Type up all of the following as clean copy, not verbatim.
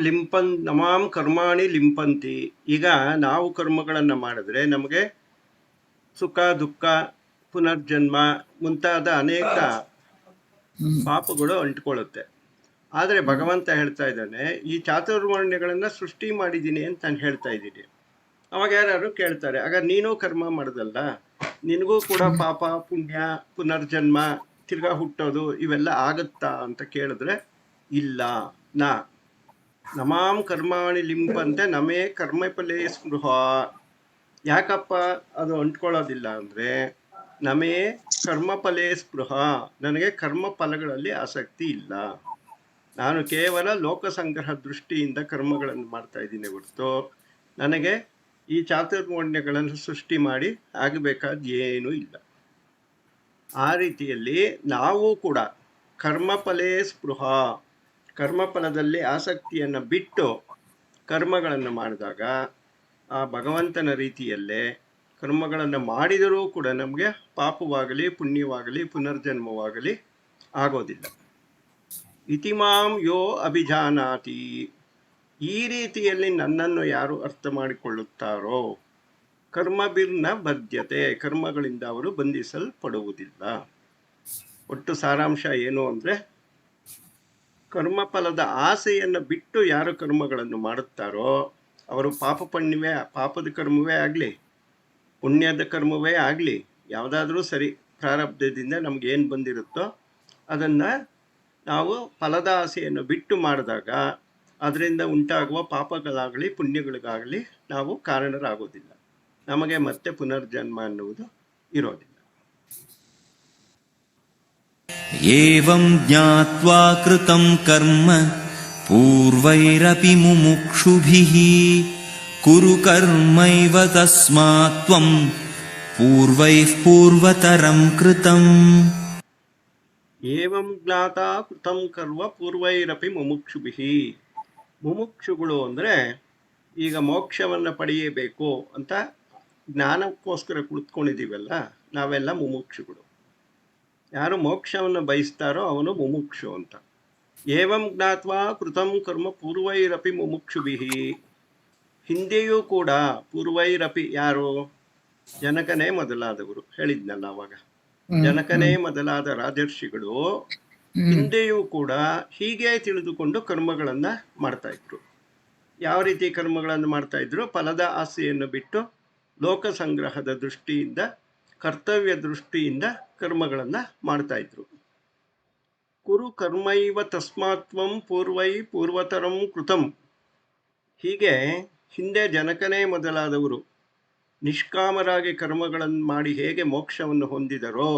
ಲಿಂಪನ್ ನಮಾಂ ಕರ್ಮಾಣಿ ಲಿಂಪಂತಿ. ಈಗ ನಾವು ಕರ್ಮಗಳನ್ನು ಮಾಡಿದ್ರೆ ನಮಗೆ ಸುಖ ದುಃಖ ಪುನರ್ಜನ್ಮ ಮುಂತಾದ ಅನೇಕ ಪಾಪಗಳು ಅಂಟ್ಕೊಳ್ಳುತ್ತೆ. ಆದರೆ ಭಗವಂತ ಹೇಳ್ತಾ ಇದ್ದಾನೆ, ಈ ಚಾತುರ್ವರ್ಣ್ಯಗಳನ್ನು ಸೃಷ್ಟಿ ಮಾಡಿದ್ದೀನಿ ಅಂತ ನಾನು ಹೇಳ್ತಾ ಇದ್ದೀನಿ. ಅವಾಗ ಯಾರು ಕೇಳ್ತಾರೆ, ಆಗ ನೀನು ಕರ್ಮ ಮಾಡೋದಲ್ಲ, ನಿನಗೂ ಕೂಡ ಪಾಪ ಪುಣ್ಯ ಪುನರ್ಜನ್ಮ ತಿರ್ಗಾ ಹುಟ್ಟೋದು ಇವೆಲ್ಲ ಆಗುತ್ತಾ ಅಂತ ಕೇಳಿದ್ರೆ ಇಲ್ಲ. ನಮಾಂ ಕರ್ಮಾಣಿ ಲಿಂಪಂತೆ ನಮೇ ಕರ್ಮಫಲೇ ಸ್ಪೃಹ. ಯಾಕಪ್ಪ ಅದು ಅಂಟ್ಕೊಳ್ಳೋದಿಲ್ಲ ಅಂದರೆ, ನಮೇ ಕರ್ಮಫಲೇ ಸ್ಪೃಹ, ನನಗೆ ಕರ್ಮ ಫಲಗಳಲ್ಲಿ ಆಸಕ್ತಿ ಇಲ್ಲ. ನಾನು ಕೇವಲ ಲೋಕ ಸಂಗ್ರಹ ದೃಷ್ಟಿಯಿಂದ ಕರ್ಮಗಳನ್ನು ಮಾಡ್ತಾ ಇದ್ದೀನಿ ಹೊರತು ನನಗೆ ಈ ಚಾತುರ್ವರ್ಣ್ಯಗಳನ್ನು ಸೃಷ್ಟಿ ಮಾಡಿ ಆಗಬೇಕಾದ ಏನೂ ಇಲ್ಲ. ಆ ರೀತಿಯಲ್ಲಿ ನಾವು ಕೂಡ ಕರ್ಮಫಲೇ ಸ್ಪೃಹ, ಕರ್ಮಫಲದಲ್ಲಿ ಆಸಕ್ತಿಯನ್ನು ಬಿಟ್ಟು ಕರ್ಮಗಳನ್ನು ಮಾಡಿದಾಗ ಆ ಭಗವಂತನ ರೀತಿಯಲ್ಲೇ ಕರ್ಮಗಳನ್ನು ಮಾಡಿದರೂ ಕೂಡ ನಮಗೆ ಪಾಪವಾಗಲಿ ಪುಣ್ಯವಾಗಲಿ ಪುನರ್ಜನ್ಮವಾಗಲಿ ಆಗೋದಿಲ್ಲ. ಇತಿಮಾಂ ಯೋ ಅಭಿಜಾನಾತಿ, ಈ ರೀತಿಯಲ್ಲಿ ನನ್ನನ್ನು ಯಾರು ಅರ್ಥ ಮಾಡಿಕೊಳ್ಳುತ್ತಾರೋ ಕರ್ಮಭಿರ್ನ ಬದ್ಧತೆ, ಕರ್ಮಗಳಿಂದ ಅವರು ಬಂಧಿಸಲ್ಪಡುವುದಿಲ್ಲ. ಒಟ್ಟು ಸಾರಾಂಶ ಏನು ಅಂದರೆ, ಕರ್ಮಫಲದ ಆಸೆಯನ್ನು ಬಿಟ್ಟು ಯಾರು ಕರ್ಮಗಳನ್ನು ಮಾಡುತ್ತಾರೋ ಅವರು ಪಾಪದ ಕರ್ಮವೇ ಆಗಲಿ ಪುಣ್ಯದ ಕರ್ಮವೇ ಆಗಲಿ ಯಾವುದಾದ್ರೂ ಸರಿ, ಪ್ರಾರಬ್ಧದಿಂದ ನಮಗೇನು ಬಂದಿರುತ್ತೋ ಅದನ್ನು ನಾವು ಫಲದ ಆಸೆಯನ್ನು ಬಿಟ್ಟು ಮಾಡಿದಾಗ ಅದರಿಂದ ಉಂಟಾಗುವ ಪಾಪಗಳಾಗಲಿ ಪುಣ್ಯಗಳಿಗಾಗಲಿ ನಾವು ಕಾರಣರಾಗೋದಿಲ್ಲ. ನಮಗೆ ಮತ್ತೆ ಪುನರ್ಜನ್ಮ ಅನ್ನುವುದು ಇರೋದಿಲ್ಲ. ಏವಂ ಜ್ಞಾತ್ವಾ ಕೃತಂ ಕರ್ಮ ಪೂರ್ವೈರಪಿ ಮುಮುಕ್ಷುಭಿಃ ಕುರು ಕರ್ಮೈವ ತಸ್ಮಾತ್ ತ್ವಂ ಪೂರ್ವೈಃ ಪೂರ್ವತರಂ ಕೃತಂ. ಏವಂ ಜ್ಞಾತಾ ಕೃತಂ ಕರ್ಮ ಪೂರ್ವೈರಪಿ ಮುಮುಕ್ಷುಭಿಃ. ಮುಮುಕ್ಷುಗಳು ಅಂದರೆ ಈಗ ಮೋಕ್ಷವನ್ನು ಪಡೆಯಬೇಕು ಅಂತ ಜ್ಞಾನಕ್ಕೋಸ್ಕರ ಕುಳಿತುಕೊಂಡಿದ್ದೀವಲ್ಲ, ನಾವೆಲ್ಲ ಮುಮುಕ್ಷುಗಳು. ಯಾರು ಮೋಕ್ಷವನ್ನು ಬಯಸ್ತಾರೋ ಅವನು ಮುಮುಕ್ಷು ಅಂತ. ಏವಂ ಜ್ಞಾತ್ವಾ ಕೃತಂ ಕರ್ಮ ಪೂರ್ವೈರಪಿ ಮುಮುಕ್ಷುಭಿಃ. ಹಿಂದೆಯೂ ಕೂಡ ಪೂರ್ವೈರಪಿ ಯಾರು? ಜನಕನೇ ಮೊದಲಾದವರು ಹೇಳಿದ್ನಲ್ಲ ಅವಾಗ. ಜನಕನೇ ಮೊದಲಾದ ರಾಜರ್ಷಿಗಳು ಹಿಂದೆಯೂ ಕೂಡ ಹೀಗೆ ತಿಳಿದುಕೊಂಡು ಕರ್ಮಗಳನ್ನು ಮಾಡ್ತಾ ಇದ್ರು. ಯಾವ ರೀತಿ ಕರ್ಮಗಳನ್ನು ಮಾಡ್ತಾ ಇದ್ರು? ಫಲದ ಆಸೆಯನ್ನು ಬಿಟ್ಟು ಲೋಕ ಸಂಗ್ರಹದ ದೃಷ್ಟಿಯಿಂದ, ಕರ್ತವ್ಯ ದೃಷ್ಟಿಯಿಂದ ಕರ್ಮಗಳನ್ನು ಮಾಡ್ತಾ ಇದ್ರು. ಕುರು ಕರ್ಮೈವ ತಸ್ಮಾತ್ವಂ ಪೂರ್ವೈ ಪೂರ್ವತರಂ ಕೃತಂ. ಹೀಗೆ ಹಿಂದೆ ಜನಕನೇ ಮೊದಲಾದವರು ನಿಷ್ಕಾಮರಾಗಿ ಕರ್ಮಗಳನ್ನು ಮಾಡಿ ಹೇಗೆ ಮೋಕ್ಷವನ್ನು ಹೊಂದಿದರೋ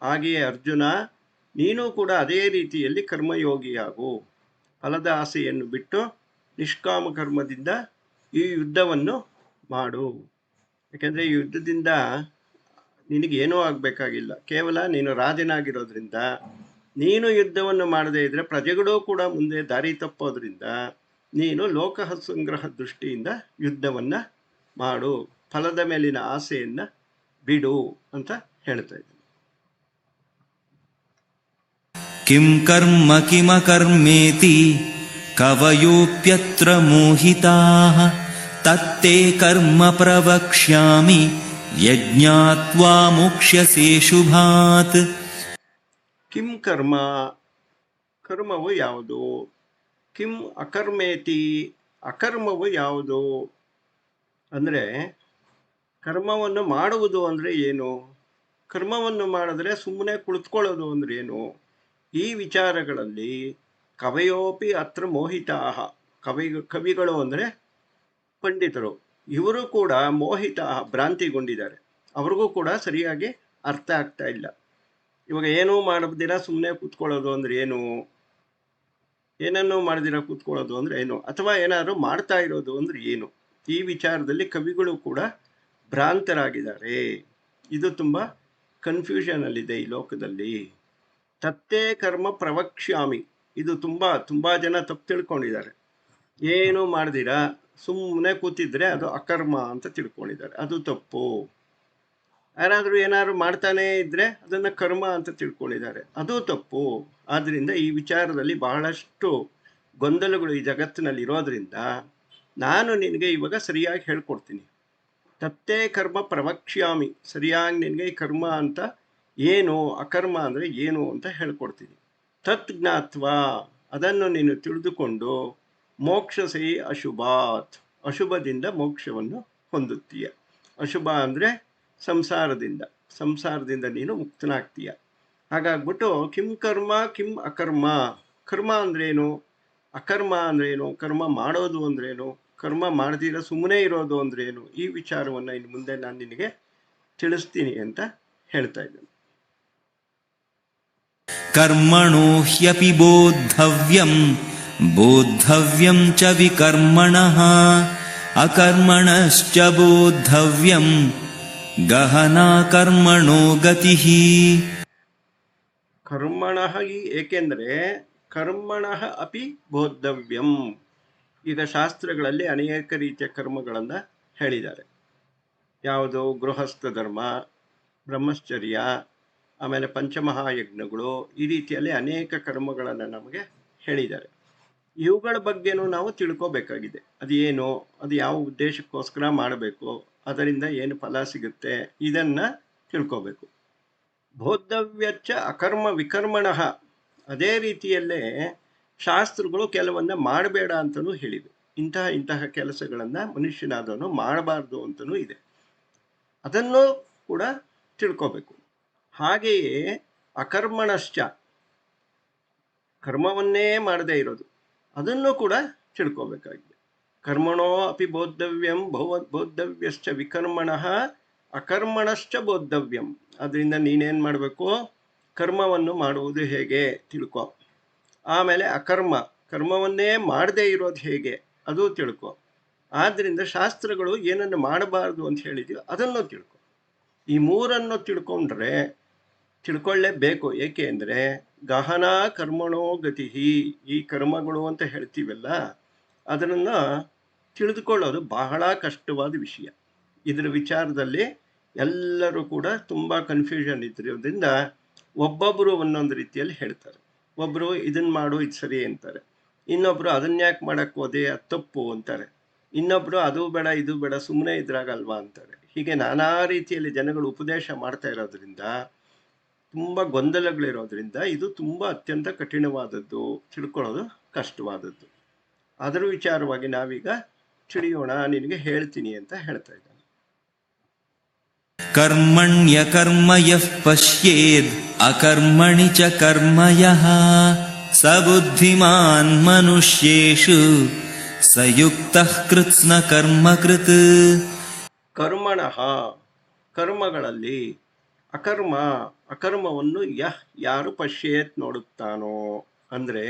ಹಾಗೆಯೇ ಅರ್ಜುನ, ನೀನು ಕೂಡ ಅದೇ ರೀತಿಯಲ್ಲಿ ಕರ್ಮಯೋಗಿಯಾಗು. ಫಲದ ಆಸೆಯನ್ನು ಬಿಟ್ಟು ನಿಷ್ಕಾಮ ಕರ್ಮದಿಂದ ಈ ಯುದ್ಧವನ್ನು ಮಾಡು. ಯಾಕೆಂದರೆ ಈ ಯುದ್ಧದಿಂದ ನಿನಗೇನೂ ಆಗಬೇಕಾಗಿಲ್ಲ. ಕೇವಲ ನೀನು ರಾಜನಾಗಿರೋದ್ರಿಂದ ನೀನು ಯುದ್ಧವನ್ನು ಮಾಡದೇ ಇದ್ದರೆ ಪ್ರಜೆಗಳೂ ಕೂಡ ಮುಂದೆ ದಾರಿ ತಪ್ಪೋದ್ರಿಂದ ನೀನು ಲೋಕ ಸಂಗ್ರಹ ದೃಷ್ಟಿಯಿಂದ ಯುದ್ಧವನ್ನು ಮಾಡು, ಫಲದ ಮೇಲಿನ ಆಸೆಯನ್ನು ಬಿಡು ಅಂತ ಹೇಳ್ತಾ ಇದ್ದೀನಿ. ಕಿಂ ಕರ್ಮ ಕಿಮಕರ್ಮೇತಿ ಕವಯೋಪ್ಯತ್ರ ಮೋಹಿತಾಃ ತತ್ತೇ ಕರ್ಮ ಪ್ರವಕ್ಷ್ಯಾಮಿ ಯಜ್ಞಾತ್ವಾ ಮೋಕ್ಷ್ಯಸೇ ಶುಭಾತ್. ಕಿಂ ಕರ್ಮ, ಕರ್ಮವು ಯಾವುದು? ಕಿಂ ಅಕರ್ಮೇತಿ, ಅಕರ್ಮವು ಯಾವುದು? ಅಂದರೆ ಕರ್ಮವನ್ನು ಮಾಡುವುದು ಅಂದರೆ ಏನು? ಕರ್ಮವನ್ನು ಮಾಡಿದ್ರೆ ಸುಮ್ಮನೆ ಕುಳಿತುಕೊಳ್ಳೋದು ಅಂದರೆ ಏನು? ಈ ವಿಚಾರಗಳಲ್ಲಿ ಕವಯೋಪಿ ಅತ್ರ ಮೋಹಿತಾಃ. ಕವಿಗಳು ಅಂದರೆ ಪಂಡಿತರು, ಇವರು ಕೂಡ ಮೋಹಿತಾಃ, ಭ್ರಾಂತಿಗೊಂಡಿದ್ದಾರೆ. ಅವ್ರಿಗೂ ಕೂಡ ಸರಿಯಾಗಿ ಅರ್ಥ ಆಗ್ತಾ ಇಲ್ಲ. ಇವಾಗ ಏನೂ ಮಾಡದಿರ ಸುಮ್ಮನೆ ಕೂತ್ಕೊಳ್ಳೋದು ಅಂದರೆ ಏನು? ಏನನ್ನೂ ಮಾಡದಿರ ಕೂತ್ಕೊಳ್ಳೋದು ಅಂದರೆ ಏನು? ಅಥವಾ ಏನಾದರೂ ಮಾಡ್ತಾ ಇರೋದು ಅಂದರೆ ಏನು? ಈ ವಿಚಾರದಲ್ಲಿ ಕವಿಗಳು ಕೂಡ ಭ್ರಾಂತರಾಗಿದ್ದಾರೆ. ಇದು ತುಂಬ ಕನ್ಫ್ಯೂಷನಲ್ಲಿದೆ ಈ ಲೋಕದಲ್ಲಿ. ತತ್ತೇ ಕರ್ಮ ಪ್ರವಕ್ಷ್ಯಾಮಿ, ಇದು ತುಂಬ ಜನ ತಪ್ಪು ತಿಳ್ಕೊಂಡಿದ್ದಾರೆ. ಏನೂ ಮಾಡ್ದಿರ ಸುಮ್ಮನೆ ಕೂತಿದ್ರೆ ಅದು ಅಕರ್ಮ ಅಂತ ತಿಳ್ಕೊಂಡಿದ್ದಾರೆ. ಅದು ತಪ್ಪು. ಏನಾದರೂ ಮಾಡ್ತಾನೇ ಇದ್ದರೆ ಅದನ್ನು ಕರ್ಮ ಅಂತ ತಿಳ್ಕೊಂಡಿದ್ದಾರೆ. ಅದು ತಪ್ಪು. ಆದ್ದರಿಂದ ಈ ವಿಚಾರದಲ್ಲಿ ಬಹಳಷ್ಟು ಗೊಂದಲಗಳು ಈ ಜಗತ್ತಿನಲ್ಲಿ ಇರೋದ್ರಿಂದ ನಾನು ನಿನಗೆ ಇವಾಗ ಸರಿಯಾಗಿ ಹೇಳ್ಕೊಡ್ತೀನಿ. ತತ್ತೇ ಕರ್ಮ ಪ್ರವಕ್ಷ್ಯಾಮಿ, ಸರಿಯಾಗಿ ನಿನಗೆ ಈ ಕರ್ಮ ಅಂತ ಏನು, ಅಕರ್ಮ ಅಂದರೆ ಏನು ಅಂತ ಹೇಳ್ಕೊಡ್ತೀನಿ. ತತ್ ಜ್ಞಾತ್ವಾ, ಅದನ್ನು ನೀನು ತಿಳಿದುಕೊಂಡು ಮೋಕ್ಷಸೈ ಅಶುಭಾತ್, ಅಶುಭದಿಂದ ಮೋಕ್ಷವನ್ನು ಹೊಂದುತ್ತೀಯ. ಅಶುಭ ಅಂದರೆ ಸಂಸಾರದಿಂದ ನೀನು ಮುಕ್ತನಾಗ್ತೀಯ. ಹಾಗಾಗ್ಬಿಟ್ಟು ಕಿಂ ಕರ್ಮ ಕಿಂ ಅಕರ್ಮ, ಕರ್ಮ ಅಂದ್ರೇನು, ಅಕರ್ಮ ಅಂದ್ರೇನು, ಕರ್ಮ ಮಾಡೋದು ಅಂದ್ರೇನು, ಕರ್ಮ ಮಾಡದಿರ ಸುಮ್ಮನೆ ಇರೋದು ಅಂದ್ರೇನು, ಈ ವಿಚಾರವನ್ನು ಇನ್ನು ಮುಂದೆ ನಾನು ನಿನಗೆ ತಿಳಿಸ್ತೀನಿ ಅಂತ ಹೇಳ್ತಾ ಇದ್ದೇನೆ. ಕರ್ಮಣೋ ಹ್ಯಪಿ ಬೋದ್ಧವ್ಯಂ ಬೋದ್ಧವ್ಯಂ ಚ ವಿಕರ್ಮಣಃ ಅಕರ್ಮಣಶ್ಚ ಬೋದ್ಧವ್ಯಂ ಗಹನಾ ಕರ್ಮಣೋ ಗತಿಃ. ಕರ್ಮಣಃ ಏಕೆಂದರೆ ಕರ್ಮಣಃ ಅಪಿ ಬೋದ್ಧವ್ಯಂ. ಈಗ ಶಾಸ್ತ್ರಗಳಲ್ಲಿ ಅನೇಕ ರೀತಿಯ ಕರ್ಮಗಳನ್ನು ಹೇಳಿದ್ದಾರೆ. ಯಾವುದು, ಗೃಹಸ್ಥ ಧರ್ಮ, ಬ್ರಹ್ಮಚರ್ಯ, ಆಮೇಲೆ ಪಂಚಮಹಾಯಜ್ಞಗಳು, ಈ ರೀತಿಯಲ್ಲಿ ಅನೇಕ ಕರ್ಮಗಳನ್ನು ನಮಗೆ ಹೇಳಿದ್ದಾರೆ. ಇವುಗಳ ಬಗ್ಗೆನೂ ನಾವು ತಿಳ್ಕೋಬೇಕಾಗಿದೆ. ಅದು ಏನು, ಅದು ಯಾವ ಉದ್ದೇಶಕ್ಕೋಸ್ಕರ ಮಾಡಬೇಕು, ಅದರಿಂದ ಏನು ಫಲ ಸಿಗುತ್ತೆ, ಇದನ್ನು ತಿಳ್ಕೋಬೇಕು. ಬೋದ್ಧವ್ಯಚ್ಚ ಅಕರ್ಮ ವಿಕರ್ಮಣಃ, ಅದೇ ರೀತಿಯಲ್ಲೇ ಶಾಸ್ತ್ರಗಳು ಕೆಲವನ್ನ ಮಾಡಬೇಡ ಅಂತಲೂ ಹೇಳಿವೆ. ಇಂತಹ ಕೆಲಸಗಳನ್ನು ಮನುಷ್ಯನಾದವನು ಮಾಡಬಾರ್ದು ಅಂತಲೂ ಇದೆ. ಅದನ್ನು ಕೂಡ ತಿಳ್ಕೋಬೇಕು. ಹಾಗೆಯೇ ಅಕರ್ಮಣಶ್ಚ, ಕರ್ಮವನ್ನೇ ಮಾಡದೇ ಇರೋದು, ಅದನ್ನು ಕೂಡ ತಿಳ್ಕೋಬೇಕಾಗಿದೆ. ಕರ್ಮಣೋ ಅಪಿ ಬೋದ್ಧವ್ಯಂ ಬೋದ್ಧವ್ಯಶ್ಚ ವಿಕರ್ಮಣಃ ಅಕರ್ಮಣಶ್ಚ ಬೋದ್ಧವ್ಯಂ. ಅದರಿಂದ ನೀನೇನು ಮಾಡಬೇಕು, ಕರ್ಮವನ್ನು ಮಾಡುವುದು ಹೇಗೆ ತಿಳ್ಕೊ. ಆಮೇಲೆ ಕರ್ಮವನ್ನೇ ಮಾಡದೇ ಇರೋದು ಹೇಗೆ ಅದು ತಿಳ್ಕೊ. ಆದ್ದರಿಂದ ಶಾಸ್ತ್ರಗಳು ಏನನ್ನು ಮಾಡಬಾರ್ದು ಅಂತ ಹೇಳಿದೆಯೋ ಅದನ್ನು ತಿಳ್ಕೊ. ಈ ಮೂರನ್ನು ತಿಳ್ಕೊಳ್ಳೇಬೇಕು. ಏಕೆ ಅಂದರೆ ಗಹನಾ ಕರ್ಮಣೋ ಗತಿ, ಈ ಕರ್ಮಗಳು ಅಂತ ಹೇಳ್ತೀವಲ್ಲ, ಅದನ್ನು ತಿಳಿದುಕೊಳ್ಳೋದು ಬಹಳ ಕಷ್ಟವಾದ ವಿಷಯ. ಇದರ ವಿಚಾರದಲ್ಲಿ ಎಲ್ಲರೂ ಕೂಡ ತುಂಬ ಕನ್ಫ್ಯೂಷನ್ ಇದ್ದಿರೋದ್ರಿಂದ ಒಬ್ಬೊಬ್ಬರು ಒಂದೊಂದು ರೀತಿಯಲ್ಲಿ ಹೇಳ್ತಾರೆ. ಒಬ್ಬರು ಇದನ್ನು ಮಾಡು, ಇದು ಸರಿ ಅಂತಾರೆ. ಇನ್ನೊಬ್ಬರು ಅದನ್ಯಾಕೆ ಮಾಡಕ್ಕೆ ಹೋದೆ, ಅದು ತಪ್ಪು ಅಂತಾರೆ. ಇನ್ನೊಬ್ಬರು ಅದು ಬೇಡ ಇದು ಬೇಡ, ಸುಮ್ಮನೆ ಇದ್ರಾಗಲ್ವಾ ಅಂತಾರೆ. ಹೀಗೆ ನಾನಾ ರೀತಿಯಲ್ಲಿ ಜನಗಳು ಉಪದೇಶ ಮಾಡ್ತಾ ಇರೋದ್ರಿಂದ, ತುಂಬ ಗೊಂದಲಗಳಿರೋದ್ರಿಂದ ಇದು ತುಂಬ ಅತ್ಯಂತ ಕಠಿಣವಾದದ್ದು, ತಿಳ್ಕೊಳ್ಳೋದು ಕಷ್ಟವಾದದ್ದು. ಅದರ ವಿಚಾರವಾಗಿ ನಾವೀಗ ತಿಳಿಯೋಣ, ನಿನಗೆ ಹೇಳ್ತೀನಿ ಅಂತ ಹೇಳ್ತಾ ಇದ್ದಾನೆ. ಕರ್ಮಣ್ಯ ಕರ್ಮ ಯಃ ಪಶ್ಯೇದ್ ಅಕರ್ಮಣಿ ಚ ಕರ್ಮ ಯಃ ಸ ಬುದ್ಧಿಮಾನ್ ಮನುಷ್ಯೇಷು ಸಯುಕ್ತಃ ಕೃತ್ಸ್ನ ಕರ್ಮ ಕೃತ್. ಕರ್ಮಣಃ, ಕರ್ಮಗಳಲ್ಲಿ, ಅಕರ್ಮವನ್ನು ಯಾರು ಪಶ್ಯೇತ್ ನೋಡುತ್ತಾನೋ, ಅಂದರೆ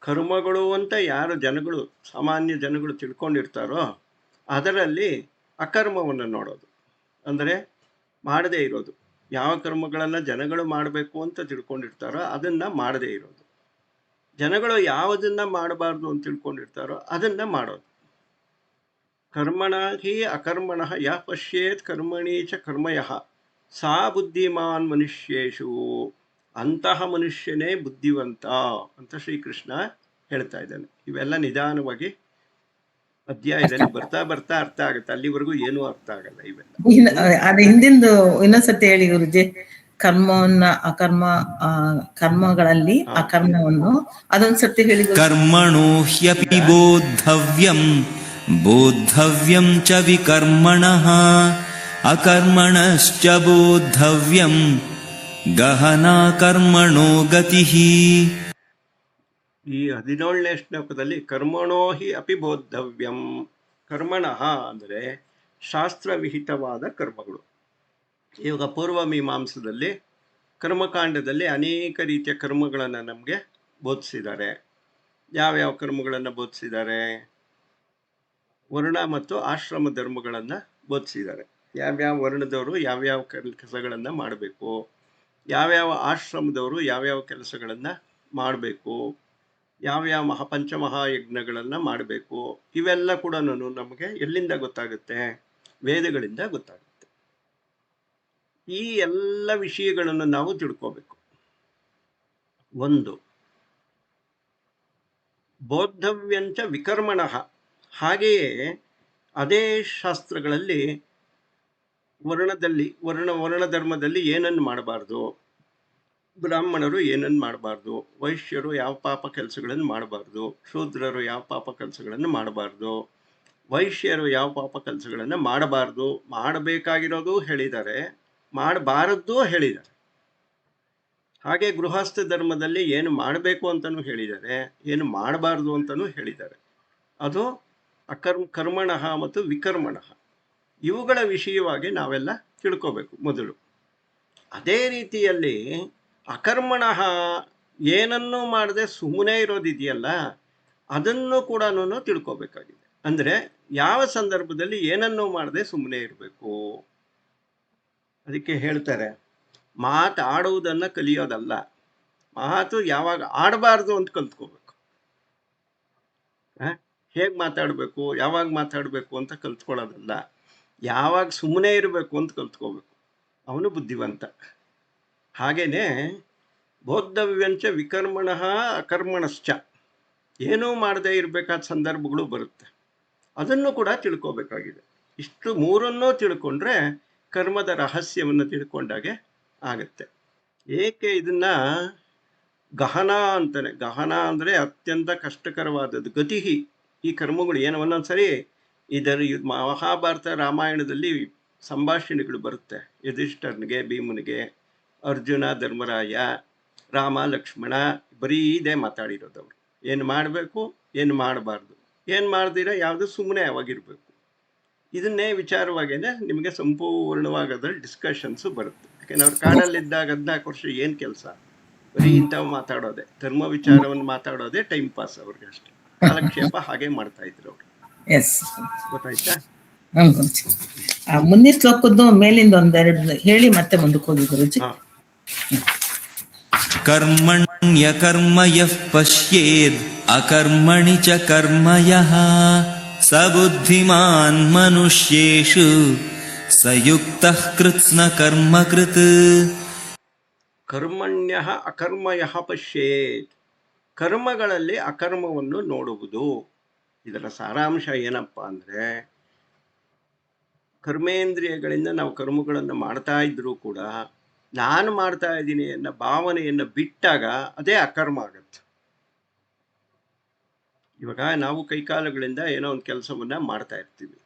ಕರ್ಮಗಳು ಅಂತ ಯಾರು ಜನಗಳು, ಸಾಮಾನ್ಯ ಜನಗಳು ತಿಳ್ಕೊಂಡಿರ್ತಾರೋ ಅದರಲ್ಲಿ ಅಕರ್ಮವನ್ನು ನೋಡೋದು, ಅಂದರೆ ಮಾಡದೇ ಇರೋದು. ಯಾವ ಕರ್ಮಗಳನ್ನು ಜನಗಳು ಮಾಡಬೇಕು ಅಂತ ತಿಳ್ಕೊಂಡಿರ್ತಾರೋ ಅದನ್ನು ಮಾಡದೇ ಇರೋದು, ಜನಗಳು ಯಾವುದನ್ನು ಮಾಡಬಾರ್ದು ಅಂತ ತಿಳ್ಕೊಂಡಿರ್ತಾರೋ ಅದನ್ನು ಮಾಡೋದು. ಕರ್ಮಣ ಹಿ ಅಕರ್ಮಣಃ ಯಃ ಪಶ್ಯೇತ್ ಕರ್ಮಣಿ ಚ ಕರ್ಮಯಃ ಸಾ ಬುದ್ಧಿಮಾನ್ ಮನುಷ್ಯೇಷು, ಅಂತಹ ಮನುಷ್ಯನೇ ಬುದ್ಧಿವಂತ ಅಂತ ಶ್ರೀಕೃಷ್ಣ ಹೇಳ್ತಾ ಇದ್ದಾನೆ. ಇವೆಲ್ಲ ನಿಧಾನವಾಗಿ ಅಧ್ಯಾಯದಲ್ಲಿ ಬರ್ತಾ ಅರ್ಥ ಆಗುತ್ತೆ. ಅಲ್ಲಿವರೆಗೂ ಏನೂ ಅರ್ಥ ಆಗಲ್ಲ ಇವೆಲ್ಲ. ಅದು ಹಿಂದಿಂದು ಇನ್ನೊಂದ್ಸತಿ ಹೇಳಿ ಗುರುಜಿ. ಕರ್ಮಗಳಲ್ಲಿ ಅಕರ್ಮವನ್ನು ಅದೊಂದ್ಸತಿ ಹೇಳಿ. ಕರ್ಮಣೋ ಹ್ಯಪಿ ಬೋದ್ಧವ್ಯಂ ಬೋದ್ಧವ್ಯಂ ಚ ವಿಕರ್ಮಣಃ ಅಕರ್ಮಣಶ್ಚ ಬೋದ್ಧವ್ಯಂ ಗಹನಾ ಕರ್ಮಣೋ ಗತಿಃ. ಈ 17ನೇ ಶ್ಲೋಕದಲ್ಲಿ ಕರ್ಮಣೋ ಹಿ ಅಪಿ ಬೋದ್ಧವ್ಯಂ, ಕರ್ಮಣಃ ಅಂದರೆ ಶಾಸ್ತ್ರವಿಹಿತವಾದ ಕರ್ಮಗಳು. ಇವಾಗ ಪೂರ್ವ ಮೀಮಾಂಸದಲ್ಲಿ ಕರ್ಮಕಾಂಡದಲ್ಲಿ ಅನೇಕ ರೀತಿಯ ಕರ್ಮಗಳನ್ನು ನಮಗೆ ಬೋಧಿಸಿದ್ದಾರೆ. ಯಾವ್ಯಾವ ಕರ್ಮಗಳನ್ನು ಬೋಧಿಸಿದ್ದಾರೆ? ವರ್ಣ ಮತ್ತು ಆಶ್ರಮ ಧರ್ಮಗಳನ್ನು ಬೋಧಿಸಿದ್ದಾರೆ. ಯಾವ್ಯಾವ ವರ್ಣದವರು ಯಾವ್ಯಾವ ಕೆಲಸಗಳನ್ನು ಮಾಡಬೇಕು, ಯಾವ್ಯಾವ ಆಶ್ರಮದವರು ಯಾವ್ಯಾವ ಕೆಲಸಗಳನ್ನು ಮಾಡಬೇಕು, ಯಾವ್ಯಾವ ಪಂಚಮಹಾಯಜ್ಞಗಳನ್ನು ಮಾಡಬೇಕು, ಇವೆಲ್ಲ ಕೂಡ ನಮಗೆ ಎಲ್ಲಿಂದ ಗೊತ್ತಾಗುತ್ತೆ? ವೇದಗಳಿಂದ ಗೊತ್ತಾಗುತ್ತೆ. ಈ ಎಲ್ಲ ವಿಷಯಗಳನ್ನು ನಾವು ತಿಳ್ಕೋಬೇಕು. ಒಂದು, ಬೋದ್ಧವ್ಯಂಚ ವಿಕರ್ಮಣಃ. ಹಾಗೆಯೇ ಅದೇ ಶಾಸ್ತ್ರಗಳಲ್ಲಿ ವರ್ಣಧರ್ಮದಲ್ಲಿ ಏನನ್ನು ಮಾಡಬಾರ್ದು, ಬ್ರಾಹ್ಮಣರು ಏನನ್ನು ಮಾಡಬಾರ್ದು, ವೈಶ್ಯರು ಯಾವ ಪಾಪ ಕೆಲಸಗಳನ್ನು ಮಾಡಬಾರ್ದು, ಶೂದ್ರರು ಯಾವ ಪಾಪ ಕೆಲಸಗಳನ್ನು ಮಾಡಬಾರ್ದು, ವೈಶ್ಯರು ಯಾವ ಪಾಪ ಕೆಲಸಗಳನ್ನು ಮಾಡಬಾರ್ದು, ಮಾಡಬೇಕಾಗಿರೋದು ಹೇಳಿದ್ದಾರೆ, ಮಾಡಬಾರದ್ದು ಹೇಳಿದ್ದಾರೆ. ಹಾಗೆ ಗೃಹಸ್ಥ ಧರ್ಮದಲ್ಲಿ ಏನು ಮಾಡಬೇಕು ಅಂತಲೂ ಹೇಳಿದ್ದಾರೆ, ಏನು ಮಾಡಬಾರ್ದು ಅಂತಲೂ ಹೇಳಿದ್ದಾರೆ. ಅದು ಕರ್ಮಣಃ ಮತ್ತು ವಿಕರ್ಮಣಃ, ಇವುಗಳ ವಿಷಯವಾಗಿ ನಾವೆಲ್ಲ ತಿಳ್ಕೋಬೇಕು ಮೊದಲು. ಅದೇ ರೀತಿಯಲ್ಲಿ ಅಕರ್ಮಣಃ, ಏನನ್ನೂ ಮಾಡದೆ ಸುಮ್ಮನೆ ಇರೋದಿದೆಯಲ್ಲ, ಅದನ್ನು ಕೂಡ ತಿಳ್ಕೋಬೇಕಾಗಿದೆ. ಅಂದರೆ ಯಾವ ಸಂದರ್ಭದಲ್ಲಿ ಏನನ್ನೂ ಮಾಡದೆ ಸುಮ್ಮನೆ ಇರಬೇಕು. ಅದಕ್ಕೆ ಹೇಳ್ತಾರೆ, ಮಾತಾಡುವುದನ್ನು ಕಲಿಯೋದಲ್ಲ, ಮಾತು ಯಾವಾಗ ಆಡಬಾರ್ದು ಅಂತ ಕಲ್ತ್ಕೋಬೇಕು. ಹೇಗೆ ಮಾತಾಡಬೇಕು, ಯಾವಾಗ ಮಾತಾಡಬೇಕು ಅಂತ ಕಲ್ತ್ಕೊಳ್ಳೋದಲ್ಲ, ಯಾವಾಗ ಸುಮ್ಮನೆ ಇರಬೇಕು ಅಂತ ಕಲ್ತ್ಕೋಬೇಕು. ಅವನು ಬುದ್ಧಿವಂತ. ಹಾಗೇನೆ ಬೋದ್ಧವ್ಯಂಚ ವಿಕರ್ಮಣಃ ಅಕರ್ಮಣಶ್ಚ, ಏನೂ ಮಾಡದೇ ಇರಬೇಕಾದ ಸಂದರ್ಭಗಳು ಬರುತ್ತೆ, ಅದನ್ನು ಕೂಡ ತಿಳ್ಕೋಬೇಕಾಗಿದೆ. ಇಷ್ಟು ಮೂರನ್ನೂ ತಿಳ್ಕೊಂಡ್ರೆ ಕರ್ಮದ ರಹಸ್ಯವನ್ನು ತಿಳ್ಕೊಂಡಾಗೆ ಆಗತ್ತೆ. ಏಕೆ ಇದನ್ನ ಗಹನ ಅಂತಾನೆ, ಗಹನ ಅಂದರೆ ಅತ್ಯಂತ ಕಷ್ಟಕರವಾದದ್ದು. ಗತಿ, ಈ ಕರ್ಮಗಳು ಏನು ಒಂದೊಂದ್ಸರಿ ಇದರ ಮಹಾಭಾರತ ರಾಮಾಯಣದಲ್ಲಿ ಸಂಭಾಷಣೆಗಳು ಬರುತ್ತೆ. ಯುಧಿಷ್ಠರನಿಗೆ, ಭೀಮನಿಗೆ, ಅರ್ಜುನ, ಧರ್ಮರಾಯ, ರಾಮ, ಲಕ್ಷ್ಮಣ, ಬರೀ ಇದೇ ಮಾತಾಡಿರೋದವ್ರು. ಏನು ಮಾಡಬೇಕು, ಏನು ಮಾಡಬಾರ್ದು, ಏನು ಮಾಡ್ದಿರ ಯಾವುದು ಸುಮ್ಮನೆ ಯಾವಾಗಿರ್ಬೇಕು, ಇದನ್ನೇ ವಿಚಾರವಾಗೇನೆ ನಿಮಗೆ ಸಂಪೂರ್ಣವಾಗದ್ರಲ್ಲಿ ಡಿಸ್ಕಷನ್ಸು ಬರುತ್ತೆ. ಯಾಕೆಂದ್ರೆ ಅವ್ರು ಕಾಡಲ್ಲಿದ್ದಾಗ 14 ವರ್ಷ ಏನು ಕೆಲಸ, ಬರೀ ಇಂಥವು ಮಾತಾಡೋದೆ, ಧರ್ಮ ವಿಚಾರವನ್ನು ಮಾತಾಡೋದೇ ಟೈಮ್ ಪಾಸ್ ಅವ್ರಿಗೆ ಅಷ್ಟೇ, ಕಾಲಕ್ಷೇಪ ಹಾಗೆ ಮಾಡ್ತಾ ಇದ್ರು ಅವರು. ಗೊತ್ತಾಯ್ತಾ? ಮುಂದಿನ ಶ್ಲೋಕದ್ದು ಮೇಲಿಂದ ಒಂದೆರಡು ಹೇಳಿ ಮತ್ತೆ ಮುಂದಕ್ಕೆ ಹೋಗಿ ಗುರುಜಿ. ಕರ್ಮಣ್ಯಕರ್ಮ ಯಃ ಪಶ್ಯೇದ್ ಅಕರ್ಮಣಿ ಚ ಕರ್ಮ ಯಃ ಸ ಬುದ್ಧಿಮಾನ್ ಮನುಷ್ಯೇಷು ಸ ಯುಕ್ತಃ ಕೃತ್ಸ್ನ ಕರ್ಮ ಕೃತ್. ಕರ್ಮಣ್ಯಃ ಅಕರ್ಮಯಃ ಪಶ್ಯೇತ್, ಕರ್ಮಗಳಲ್ಲಿ ಅಕರ್ಮವನ್ನು ನೋಡುವುದು. ಇದರ ಸಾರಾಂಶ ಏನಪ್ಪ ಅಂದರೆ, ಕರ್ಮೇಂದ್ರಿಯಗಳಿಂದ ನಾವು ಕರ್ಮಗಳನ್ನು ಮಾಡ್ತಾ ಇದ್ರೂ ಕೂಡ ನಾನು ಮಾಡ್ತಾ ಇದ್ದೀನಿ ಅನ್ನೋ ಭಾವನೆಯನ್ನು ಬಿಟ್ಟಾಗ ಅದೇ ಅಕರ್ಮ ಆಗತ್ತೆ. ಇವಾಗ ನಾವು ಕೈಕಾಲುಗಳಿಂದ ಏನೋ ಒಂದು ಕೆಲಸವನ್ನ ಮಾಡ್ತಾ ಇರ್ತೀವಿ,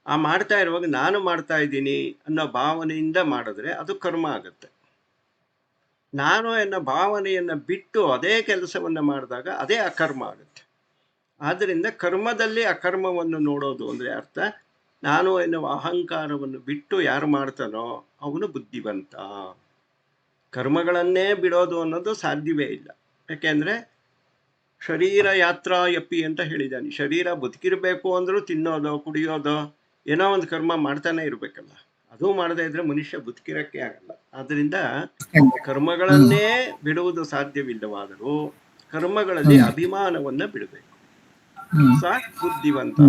ಆ ಮಾಡ್ತಾ ಇರುವಾಗ ನಾನು ಮಾಡ್ತಾ ಇದ್ದೀನಿ ಅನ್ನೋ ಭಾವನೆಯಿಂದ ಮಾಡಿದ್ರೆ ಅದು ಕರ್ಮ ಆಗತ್ತೆ. ನಾನು ಎನ್ನೋ ಭಾವನೆಯನ್ನು ಬಿಟ್ಟು ಅದೇ ಕೆಲಸವನ್ನು ಮಾಡಿದಾಗ ಅದೇ ಅಕರ್ಮ ಆಗುತ್ತೆ. ಆದ್ದರಿಂದ ಕರ್ಮದಲ್ಲಿ ಅಕರ್ಮವನ್ನು ನೋಡೋದು ಅಂದರೆ ಅರ್ಥ, ನಾನು ಎನ್ನುವ ಅಹಂಕಾರವನ್ನು ಬಿಟ್ಟು ಯಾರು ಮಾಡ್ತಾನೋ ಅವನು ಬುದ್ಧಿವಂತ. ಕರ್ಮಗಳನ್ನೇ ಬಿಡೋದು ಅನ್ನೋದು ಸಾಧ್ಯವೇ ಇಲ್ಲ. ಯಾಕೆಂದರೆ ಶರೀರ ಯಾತ್ರಾಯಪಿ ಅಂತ ಹೇಳಿದ್ದಾನೆ. ಶರೀರ ಬದುಕಿರಬೇಕು ಅಂದರೂ ತಿನ್ನೋದೋ ಕುಡಿಯೋದೋ ಏನೋ ಒಂದು ಕರ್ಮ ಮಾಡ್ತಾನೆ ಇರಬೇಕಲ್ಲ, ಅದು ಮಾಡದೇ ಇದ್ರೆ ಮನುಷ್ಯ ಬದುಕಿರಕ್ಕೆ ಆಗಲ್ಲ. ಆದ್ದರಿಂದ ಕರ್ಮಗಳನ್ನೇ ಬಿಡುವುದು ಸಾಧ್ಯವಿಲ್ಲವಾದರೂ ಕರ್ಮಗಳಲ್ಲಿ ಅಭಿಮಾನವನ್ನು ಬಿಡಬೇಕು. ಸ ಬುದ್ಧಿವಂತ,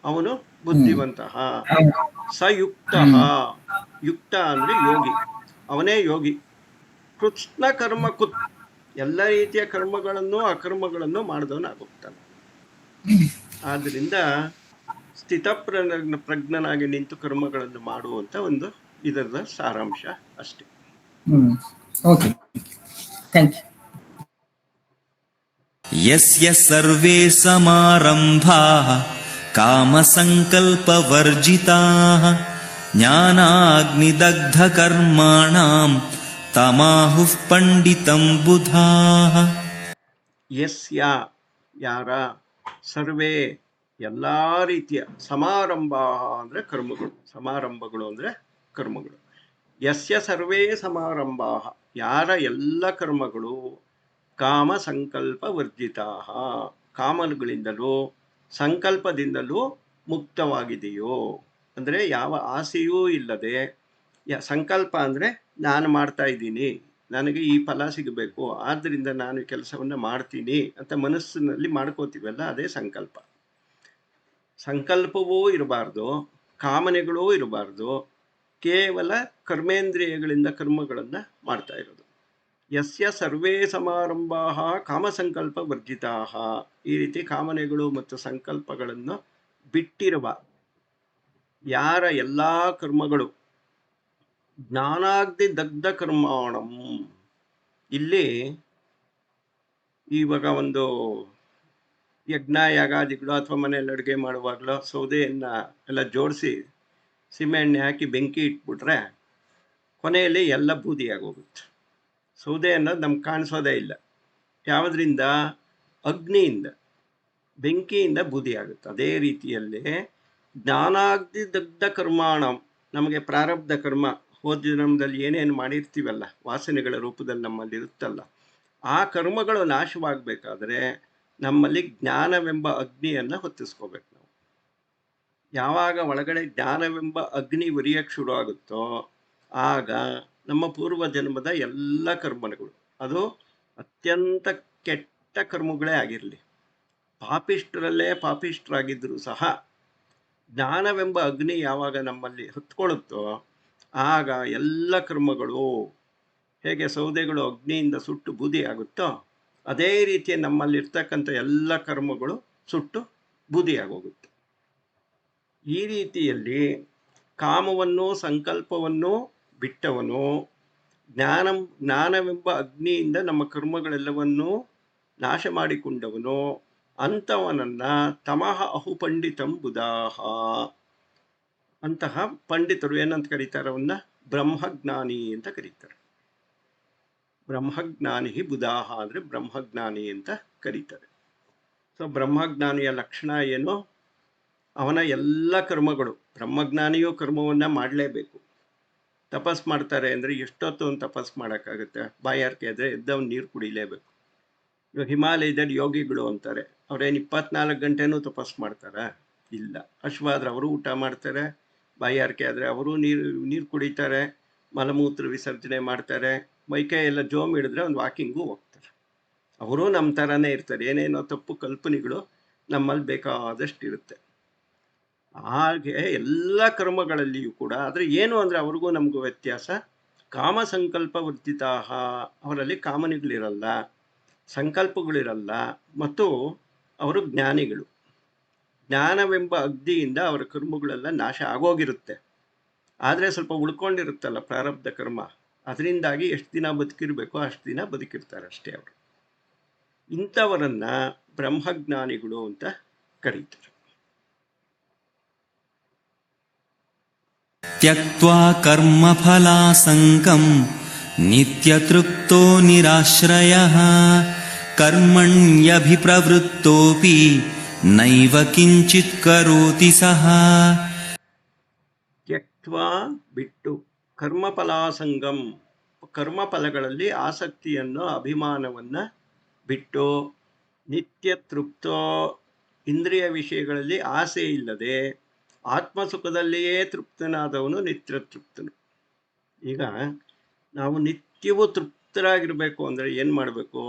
ಅವನು ಬುದ್ಧಿವಂತ. ಸ ಯುಕ್ತ, ಯುಕ್ತ ಅಂದ್ರೆ ಯೋಗಿ, ಅವನೇ ಯೋಗಿ. ಕೃತ್ಸ್ನ ಕರ್ಮ ಕುತ್, ಎಲ್ಲ ರೀತಿಯ ಕರ್ಮಗಳನ್ನು ಅಕರ್ಮಗಳನ್ನು ಮಾಡಿದವನಾಗುತ್ತಾನೆ. ಆದ್ದರಿಂದ ಪ್ರಜ್ಞನಾಗಿ ನಿಂತು ಕರ್ಮಗಳನ್ನು ಮಾಡುವಂತ ಒಂದು ಇದರ ಸಾರಾಂಶ ಅಷ್ಟೇ. Okay, thank you. ಯಸ್ಯ ಸರ್ವೇ ಸಮಾರಂಭಾಃ ಕಾಮಸಂಕಲ್ಪವರ್ಜಿತಾಃ ಜ್ಞಾನಾಗ್ನಿದಗ್ಧಕರ್ಮಾಣಾಂ ತಮಾಹುಃ ಪಂಡಿತಂ ಬುಧಾಃ. ಯಸ್ಯ, ಯಾರ, ಸರ್ವೇ ಎಲ್ಲ ರೀತಿಯ, ಸಮಾರಂಭ ಅಂದರೆ ಕರ್ಮಗಳು, ಸಮಾರಂಭಗಳು ಅಂದರೆ ಕರ್ಮಗಳು. ಯಸ್ಯ ಸರ್ವೇ ಸಮಾರಂಭ, ಯಾರ ಎಲ್ಲ ಕರ್ಮಗಳು ಕಾಮ ಸಂಕಲ್ಪ ವರ್ಜಿತಾ, ಕಾಮಗಳಿಂದಲೂ ಸಂಕಲ್ಪದಿಂದಲೂ ಮುಕ್ತವಾಗಿದೆಯೋ, ಅಂದರೆ ಯಾವ ಆಸೆಯೂ ಇಲ್ಲದೆ, ಸಂಕಲ್ಪ ಅಂದರೆ ನಾನು ಮಾಡ್ತಾ ಇದ್ದೀನಿ, ನನಗೆ ಈ ಫಲ ಸಿಗಬೇಕು, ಆದ್ದರಿಂದ ನಾನು ಕೆಲಸವನ್ನು ಮಾಡ್ತೀನಿ ಅಂತ ಮನಸ್ಸಿನಲ್ಲಿ ಮಾಡ್ಕೋತೀವಲ್ಲ, ಅದೇ ಸಂಕಲ್ಪ. ಸಂಕಲ್ಪವೂ ಇರಬಾರ್ದು, ಕಾಮನೆಗಳೂ ಇರಬಾರ್ದು, ಕೇವಲ ಕರ್ಮೇಂದ್ರಿಯಗಳಿಂದ ಕರ್ಮಗಳನ್ನು ಮಾಡ್ತಾ ಇರೋದು. ಯಸ್ಯ ಸರ್ವೇ ಸಮಾರಂಭಾಃ ಕಾಮಸಂಕಲ್ಪ ವರ್ಜಿತಾಃ. ಈ ರೀತಿ ಕಾಮನೆಗಳು ಮತ್ತು ಸಂಕಲ್ಪಗಳನ್ನು ಬಿಟ್ಟಿರುವ ಯಾರ ಎಲ್ಲಾ ಕರ್ಮಗಳು ಜ್ಞಾನಾಗ್ನಿ ದಗ್ಧ ಕರ್ಮಾಣಂ. ಇಲ್ಲಿ ಇವಾಗ ಒಂದು ಯಜ್ಞ ಯಾಗಾದಿಗಳು ಅಥವಾ ಮನೆಯಲ್ಲಿ ಅಡುಗೆ ಮಾಡುವಾಗಲೋ ಸೌದೆಯನ್ನು ಎಲ್ಲ ಜೋಡಿಸಿ ಸಿಮೆಣ್ಣೆ ಹಾಕಿ ಬೆಂಕಿ ಇಟ್ಬಿಟ್ರೆ ಕೊನೆಯಲ್ಲಿ ಎಲ್ಲ ಬೂದಿಯಾಗೋಗುತ್ತೆ. ಸೌದೆ ಅನ್ನೋದು ನಮ್ಗೆ ಕಾಣಿಸೋದೇ ಇಲ್ಲ. ಯಾವುದರಿಂದ? ಅಗ್ನಿಯಿಂದ, ಬೆಂಕಿಯಿಂದ ಬೂದಿ ಆಗುತ್ತೆ. ಅದೇ ರೀತಿಯಲ್ಲಿ ಜ್ಞಾನಾಗ್ನಿ ದಗ್ಧ ಕರ್ಮಾಣ, ನಮಗೆ ಪ್ರಾರಬ್ಧ ಕರ್ಮ ಹೋದ ಜನ್ಮದಲ್ಲಿ ಏನೇನು ಮಾಡಿರ್ತೀವಲ್ಲ, ವಾಸನೆಗಳ ರೂಪದಲ್ಲಿ ನಮ್ಮಲ್ಲಿ ಇರುತ್ತಲ್ಲ, ಆ ಕರ್ಮಗಳು ನಾಶವಾಗಬೇಕಾದ್ರೆ ನಮ್ಮಲ್ಲಿ ಜ್ಞಾನವೆಂಬ ಅಗ್ನಿಯನ್ನು ಹೊತ್ತಿಸ್ಕೋಬೇಕು ನಾವು. ಯಾವಾಗ ಒಳಗಡೆ ಜ್ಞಾನವೆಂಬ ಅಗ್ನಿ ಉರಿಯಕ್ಕೆ ಶುರು ಆಗುತ್ತೋ ಆಗ ನಮ್ಮ ಪೂರ್ವ ಜನ್ಮದ ಎಲ್ಲ ಕರ್ಮಗಳು, ಅದು ಅತ್ಯಂತ ಕೆಟ್ಟ ಕರ್ಮಗಳೇ ಆಗಿರಲಿ, ಪಾಪಿಷ್ಠರಲ್ಲೇ ಪಾಪಿಷ್ಠರಾಗಿದ್ದರೂ ಸಹ ಜ್ಞಾನವೆಂಬ ಅಗ್ನಿ ಯಾವಾಗ ನಮ್ಮಲ್ಲಿ ಹತ್ಕೊಳ್ಳುತ್ತೋ ಆಗ ಎಲ್ಲ ಕರ್ಮಗಳು ಹೇಗೆ ಸೌದೆಗಳು ಅಗ್ನಿಯಿಂದ ಸುಟ್ಟು ಬೂದಿ ಆಗುತ್ತೋ ಅದೇ ರೀತಿ ನಮ್ಮಲ್ಲಿರ್ತಕ್ಕಂಥ ಎಲ್ಲ ಕರ್ಮಗಳು ಸುಟ್ಟು ಬೂದಿಯಾಗೋಗುತ್ತೆ. ಈ ರೀತಿಯಲ್ಲಿ ಕಾಮವನ್ನು ಸಂಕಲ್ಪವನ್ನು ಬಿಟ್ಟವನು ಜ್ಞಾನವೆಂಬ ಅಗ್ನಿಯಿಂದ ನಮ್ಮ ಕರ್ಮಗಳೆಲ್ಲವನ್ನೂ ನಾಶ ಮಾಡಿಕೊಂಡವನು ಅಂಥವನನ್ನು ತಮಃ ಅಹು ಪಂಡಿತಂ ಬುಧಾಹ. ಅಂತಹ ಪಂಡಿತರು ಏನಂತ ಕರೀತಾರೆ? ಅವನ್ನ ಬ್ರಹ್ಮಜ್ಞಾನಿ ಅಂತ ಕರೀತಾರೆ. ಬ್ರಹ್ಮಜ್ಞಾನಿ ಬುಧಾಹ ಅಂದರೆ ಬ್ರಹ್ಮಜ್ಞಾನಿ ಅಂತ ಕರೀತಾರೆ. ಸೊ ಬ್ರಹ್ಮಜ್ಞಾನಿಯ ಲಕ್ಷಣ ಏನು? ಅವನ ಎಲ್ಲ ಕರ್ಮಗಳು, ಬ್ರಹ್ಮಜ್ಞಾನಿಯು ಕರ್ಮವನ್ನು ಮಾಡಲೇಬೇಕು. ತಪಸ್ ಮಾಡ್ತಾರೆ ಅಂದರೆ ಎಷ್ಟೊತ್ತು ಒಂದು ತಪಸ್ ಮಾಡೋಕ್ಕಾಗುತ್ತೆ? ಬಾಯಾರಿಕೆ ಆದರೆ ಎದ್ದವನು ನೀರು ಕುಡಿಲೇಬೇಕು. ಇವಾಗ ಹಿಮಾಲಯದಲ್ಲಿ ಯೋಗಿಗಳು ಅಂತಾರೆ, ಅವ್ರೇನು 24 ಗಂಟೆನೂ ತಪಸ್ ಮಾಡ್ತಾರಾ? ಇಲ್ಲ. ಅಶ್ವಾದ್ರೆ ಅವರು ಊಟ ಮಾಡ್ತಾರೆ, ಬಾಯಾರಿಕೆ ಆದರೆ ಅವರು ನೀರು ಕುಡಿತಾರೆ, ಮಲಮೂತ್ರ ವಿಸರ್ಜನೆ ಮಾಡ್ತಾರೆ, ಮೈಕೈ ಎಲ್ಲ ಜೋಮ್ ಹಿಡಿದ್ರೆ ಒಂದು ವಾಕಿಂಗು ಹೋಗ್ತಾರೆ. ಅವರು ನಮ್ಮ ಥರನೇ ಇರ್ತಾರೆ. ಏನೇನೋ ತಪ್ಪು ಕಲ್ಪನೆಗಳು ನಮ್ಮಲ್ಲಿ ಬೇಕಾದಷ್ಟು ಇರುತ್ತೆ. ಹಾಗೆ ಎಲ್ಲ ಕರ್ಮಗಳಲ್ಲಿಯೂ ಕೂಡ. ಆದರೆ ಏನು ಅಂದರೆ ಅವ್ರಿಗೂ ನಮಗೂ ವ್ಯತ್ಯಾಸ, ಕಾಮ ಸಂಕಲ್ಪ ವರ್ಜಿತಾಹ, ಅವರಲ್ಲಿ ಕಾಮನೆಗಳಿರಲ್ಲ, ಸಂಕಲ್ಪಗಳಿರಲ್ಲ, ಮತ್ತು ಅವರು ಜ್ಞಾನಿಗಳು. ಜ್ಞಾನವೆಂಬ ಅಗ್ನಿಯಿಂದ ಅವರ ಕರ್ಮಗಳೆಲ್ಲ ನಾಶ ಆಗೋಗಿರುತ್ತೆ. ಆದರೆ ಸ್ವಲ್ಪ ಉಳ್ಕೊಂಡಿರುತ್ತಲ್ಲ ಪ್ರಾರಬ್ಧ ಕರ್ಮ, ಅದರಿಂದಾಗಿ ಎಷ್ಟು ದಿನ ಬದುಕಿರಬೇಕೋ ಅಷ್ಟು ದಿನ ಬದುಕಿರ್ತಾರೆ ಅಷ್ಟೇ ಅವರು. ಇಂಥವರನ್ನು ಬ್ರಹ್ಮಜ್ಞಾನಿಗಳು ಅಂತ ಕರೀತಾರೆ. ತ್ಯಕ್ತ್ವಾ ಕರ್ಮಫಲಾಸಂಗಂ ನಿತ್ಯತೃಪ್ತೋ ನಿರಾಶ್ರಯಃ ಕರ್ಮಣ್ಯಭಿಪ್ರವೃತ್ತೋಪಿ ನೈವ ಕಿಂಚಿತ್ ಕರೋತಿ ಸಹ. ತ್ಯಕ್ತ್ವಾ ಬಿಟ್ಟು, ಕರ್ಮಫಲಾಸಂಗಂ ಕರ್ಮಫಲಗಳಲ್ಲಿ ಆಸಕ್ತಿಯನ್ನು ಅಭಿಮಾನವನ್ನು ಬಿಟ್ಟು, ನಿತ್ಯ ತೃಪ್ತೋ ಇಂದ್ರಿಯ ವಿಷಯಗಳಲ್ಲಿ ಆಸೆ ಇಲ್ಲದೆ ಆತ್ಮಸುಖದಲ್ಲಿಯೇ ತೃಪ್ತನಾದವನು ನಿತ್ಯ ತೃಪ್ತನು. ಈಗ ನಾವು ನಿತ್ಯವೂ ತೃಪ್ತರಾಗಿರಬೇಕು ಅಂದರೆ ಏನು ಮಾಡಬೇಕು?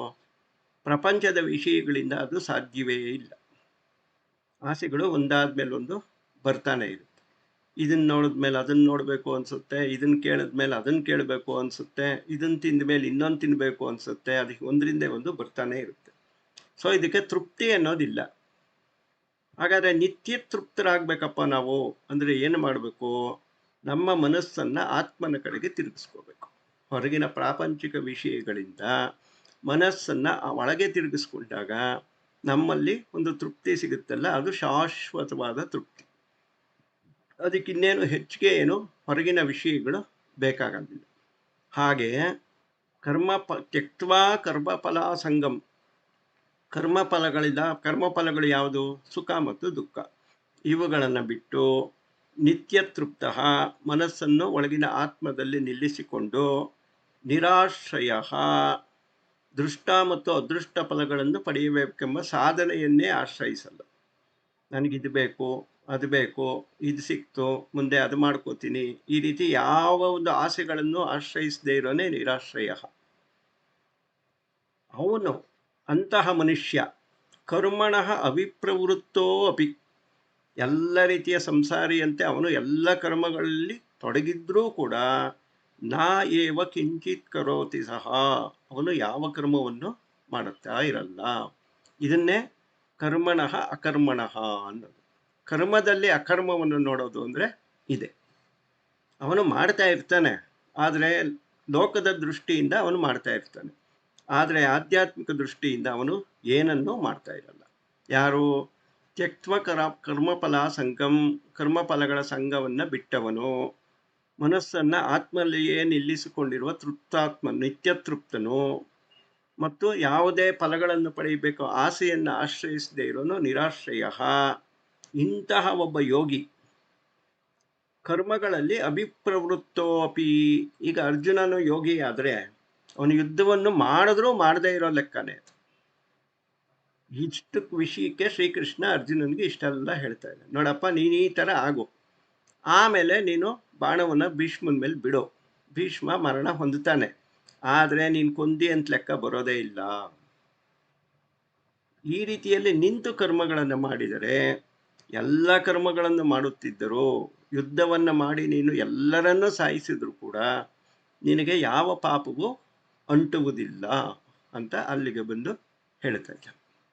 ಪ್ರಪಂಚದ ವಿಷಯಗಳಿಂದ ಅದು ಸಾಧ್ಯವೇ ಇಲ್ಲ. ಆಸೆಗಳು ಒಂದಾದ್ಮೇಲೆ ಒಂದು ಬರ್ತಾನೆ ಇರುತ್ತೆ. ಇದನ್ನು ನೋಡಿದ್ಮೇಲೆ ಅದನ್ನು ನೋಡಬೇಕು ಅನಿಸುತ್ತೆ, ಇದನ್ನು ಕೇಳಿದ್ಮೇಲೆ ಅದನ್ನು ಕೇಳಬೇಕು ಅನಿಸುತ್ತೆ, ಇದನ್ನು ತಿಂದ ಮೇಲೆ ಇನ್ನೊಂದು ತಿನ್ನಬೇಕು ಅನಿಸುತ್ತೆ. ಅದಕ್ಕೆ ಒಂದರಿಂದ ಒಂದು ಬರ್ತಾನೆ ಇರುತ್ತೆ. ಸೊ ಇದಕ್ಕೆ ತೃಪ್ತಿ ಅನ್ನೋದಿಲ್ಲ. ಹಾಗಾದರೆ ನಿತ್ಯ ತೃಪ್ತರಾಗಬೇಕಪ್ಪ ನಾವು ಅಂದರೆ ಏನು ಮಾಡಬೇಕು? ನಮ್ಮ ಮನಸ್ಸನ್ನು ಆತ್ಮನ ಕಡೆಗೆ ತಿರುಗಿಸ್ಕೋಬೇಕು. ಹೊರಗಿನ ಪ್ರಾಪಂಚಿಕ ವಿಷಯಗಳಿಂದ ಮನಸ್ಸನ್ನು ಒಳಗೆ ತಿರುಗಿಸ್ಕೊಂಡಾಗ ನಮ್ಮಲ್ಲಿ ಒಂದು ತೃಪ್ತಿ ಸಿಗುತ್ತಲ್ಲ, ಅದು ಶಾಶ್ವತವಾದ ತೃಪ್ತಿ. ಅದಕ್ಕಿನ್ನೇನು ಹೆಚ್ಚಿಗೆ ಏನು ಹೊರಗಿನ ವಿಷಯಗಳು ಬೇಕಾಗಲಿಲ್ಲ. ಹಾಗೆ ತ್ಯಕ್ತ್ವಾ ಕರ್ಮಫಲ ಸಂಗಮ್, ಕರ್ಮಫಲಗಳು ಯಾವುದು? ಸುಖ ಮತ್ತು ದುಃಖ. ಇವುಗಳನ್ನು ಬಿಟ್ಟು ನಿತ್ಯ ತೃಪ್ತ, ಮನಸ್ಸನ್ನು ಒಳಗಿನ ಆತ್ಮದಲ್ಲಿ ನಿಲ್ಲಿಸಿಕೊಂಡು, ನಿರಾಶ್ರಯ, ದೃಷ್ಟ ಮತ್ತು ಅದೃಷ್ಟ ಫಲಗಳನ್ನು ಪಡೆಯಬೇಕೆಂಬ ಸಾಧನೆಯನ್ನೇ ಆಶ್ರಯಿಸಲ್ಲ. ನನಗಿದು ಬೇಕು, ಅದು ಬೇಕು, ಇದು ಸಿಕ್ತು, ಮುಂದೆ ಅದು ಮಾಡ್ಕೋತೀನಿ, ಈ ರೀತಿ ಯಾವ ಒಂದು ಆಸೆಗಳನ್ನು ಆಶ್ರಯಿಸದೇ ಇರೋನೇ ನಿರಾಶ್ರಯ. ಅವನು ಅಂತಹ ಮನುಷ್ಯ ಕರ್ಮಣಃ ಅವಿಪ್ರವೃತ್ತೋ ಅಪಿ, ಎಲ್ಲ ರೀತಿಯ ಸಂಸಾರಿಯಂತೆ ಅವನು ಎಲ್ಲ ಕರ್ಮಗಳಲ್ಲಿ ತೊಡಗಿದ್ರೂ ಕೂಡ ನಾ ಏವ ಕಿಂಚಿತ್ ಕರೋತಿ ಸಹ, ಅವನು ಯಾವ ಕರ್ಮವನ್ನು ಮಾಡುತ್ತಾ ಇರಲ್ಲ. ಇದನ್ನೇ ಕರ್ಮಣಃ ಅಕರ್ಮಣಃ ಅನ್ನೋದು. ಕರ್ಮದಲ್ಲಿ ಅಕರ್ಮವನ್ನು ನೋಡೋದು ಅಂದರೆ ಇದೆ. ಅವನು ಮಾಡ್ತಾ ಇರ್ತಾನೆ, ಆದರೆ ಲೋಕದ ದೃಷ್ಟಿಯಿಂದ ಅವನು ಮಾಡ್ತಾ ಇರ್ತಾನೆ. ಆದರೆ ಆಧ್ಯಾತ್ಮಿಕ ದೃಷ್ಟಿಯಿಂದ ಅವನು ಏನನ್ನೂ ಮಾಡ್ತಾ ಇರಲ್ಲ. ಯಾರು ತ್ಯಕ್ತ್ವ ಕರ್ಮಫಲ ಸಂಗಂ, ಕರ್ಮಫಲಗಳ ಸಂಘವನ್ನು ಬಿಟ್ಟವನು, ಮನಸ್ಸನ್ನು ಆತ್ಮಲ್ಲಿಯೇ ನಿಲ್ಲಿಸಿಕೊಂಡಿರುವ ತೃಪ್ತಾತ್ಮ, ನಿತ್ಯ ತೃಪ್ತನು, ಮತ್ತು ಯಾವುದೇ ಫಲಗಳನ್ನು ಪಡೆಯಬೇಕು ಆಸೆಯನ್ನು ಆಶ್ರಯಿಸದೇ ಇರೋನು ನಿರಾಶ್ರಯ. ಇಂತಹ ಒಬ್ಬ ಯೋಗಿ ಕರ್ಮಗಳಲ್ಲಿ ಅಭಿಪ್ರವೃತ್ತೋ ಅಪಿ. ಈಗ ಅರ್ಜುನನು ಯೋಗಿ ಆದರೆ ಅವನು ಯುದ್ಧವನ್ನು ಮಾಡಿದ್ರೂ ಮಾಡದೇ ಇರೋ ಲೆಕ್ಕನೇ. ಇಷ್ಟು ವಿಷಯಕ್ಕೆ ಶ್ರೀಕೃಷ್ಣ ಅರ್ಜುನನಿಗೆ ಇಷ್ಟೆಲ್ಲ ಹೇಳ್ತಾ ಇದ್ದಾನೆ. ನೋಡಪ್ಪ, ನೀನು ಈ ಥರ ಆಗು, ಆಮೇಲೆ ನೀನು ಬಾಣವನ್ನು ಭೀಷ್ಮನ ಮೇಲೆ ಬಿಡು. ಭೀಷ್ಮ ಮರಣ ಹೊಂದುತ್ತಾನೆ, ಆದರೆ ನೀನು ಕೊಂದಿ ಅಂತ ಲೆಕ್ಕ ಬರೋದೇ ಇಲ್ಲ. ಈ ರೀತಿಯಲ್ಲಿ ನಿಂತು ಕರ್ಮಗಳನ್ನು ಮಾಡಿದರೆ, ಎಲ್ಲ ಕರ್ಮಗಳನ್ನು ಮಾಡುತ್ತಿದ್ದರೂ ಯುದ್ಧವನ್ನು ಮಾಡಿ ನೀನು ಎಲ್ಲರನ್ನೂ ಸಾಯಿಸಿದ್ರು ಕೂಡ ನಿನಗೆ ಯಾವ ಪಾಪವೂ ಅಂಟುವುದಿಲ್ಲ ಅಂತ ಅಲ್ಲಿಗೆ ಬಂದು ಹೇಳ್ತಾ ಇದ್ದ.